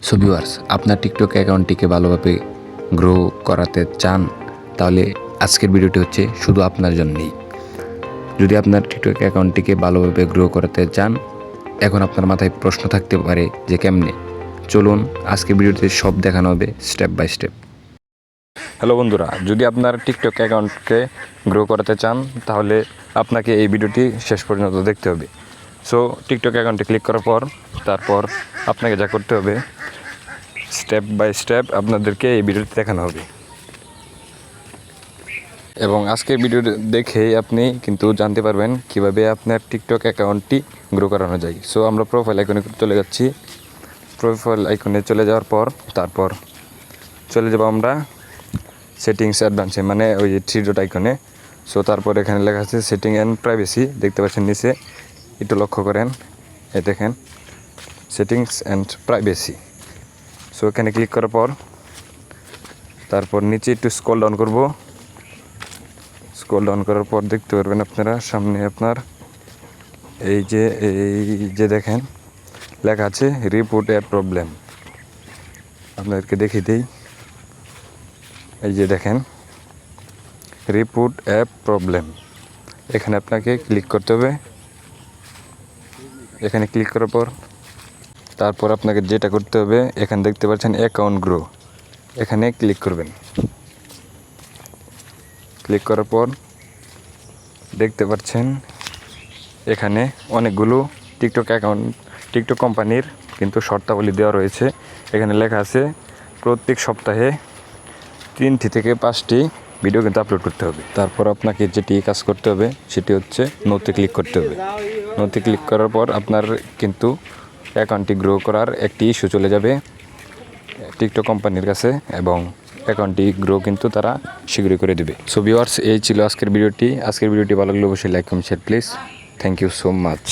So viewers, আপনার TikTok অ্যাকাউন্টটিকে ভালোভাবে grow করাতে চান, তাহলে আজকের ভিডিওটি হচ্ছে শুধু আপনার জন্যই। যদি আপনার টিকটক অ্যাকাউন্টটিকে ভালোভাবে গ্রো করাতে চান, এখন আপনার মাথায় প্রশ্ন থাকতে পারে যে কেমনে। চলুন আজকের ভিডিওতে সব দেখানো হবে স্টেপ বাই স্টেপ। হ্যালো বন্ধুরা, যদি আপনার টিকটক অ্যাকাউন্টকে গ্রো করাতে চান, তাহলে আপনাকে এই ভিডিওটি শেষ পর্যন্ত দেখতে হবে। সো টিকটক অ্যাকাউন্টে ক্লিক করার পর তারপর আপনাকে যা করতে হবে, স্টেপ বাই স্টেপ আপনাদেরকে এই ভিডিওটি দেখানো হবে। এবং আজকের ভিডিও দেখেই আপনি কিন্তু জানতে পারবেন কিভাবে আপনার টিকটক অ্যাকাউন্টটি গ্রো করানো যায়। সো আমরা প্রোফাইল আইকনে চলে যাচ্ছি। প্রোফাইল আইকনে চলে যাওয়ার পর তারপর চলে যাব আমরা সেটিংস অ্যাডভান্সে, মানে ওই যে থ্রি ডট আইকনে। সো তারপর এখানে লেখা আছে সেটিং অ্যান্ড প্রাইভেসি, দেখতে পাচ্ছেন নিচে, একটু লক্ষ্য করেন, এই দেখেন সেটিংস অ্যান্ড প্রাইভেসি। সো এখানে ক্লিক করার পর তারপর নিচে একটু স্ক্রল ডাউন করব। স্ক্রল ডাউন করার পর দেখতে পারবেন আপনারা সামনে আপনার এই যে দেখেন লেখা আছে রিপোর্ট অ্যাপ প্রবলেম। আপনাদেরকে দেখিয়ে দিই, এই যে দেখেন রিপোর্ট অ্যাপ প্রবলেম, এখানে আপনাকে ক্লিক করতে হবে। এখানে ক্লিক করার পর তারপর আপনাকে যেটা করতে হবে, এখানে দেখতে পাচ্ছেন অ্যাকাউন্ট গ্রো, এখানে ক্লিক করবেন। ক্লিক করার পর দেখতে পাচ্ছেন এখানে অনেকগুলো টিকটক কোম্পানির কিন্তু শর্তাবলী দেওয়া রয়েছে। এখানে লেখা আছে প্রত্যেক সপ্তাহে 3টি থেকে 5টি ভিডিও কিন্তু আপলোড করতে হবে। তারপর আপনাকে যেটি কাজ করতে হবে সেটি হচ্ছে নোতে ক্লিক করতে হবে। নোতে ক্লিক করার পর আপনার কিন্তু অ্যাকাউন্টটি গ্রো করার একটি ইস্যু চলে যাবে টিকটক কোম্পানির কাছে, এবং অ্যাকাউন্টটি গ্রো কিন্তু তারা শীঘ্রই করে দেবে। সো ভিউয়ার্স, এই ছিল আজকের ভিডিওটি। আজকের ভিডিওটি ভালো লাগলে অবশ্যই like comment share please. Thank you so much.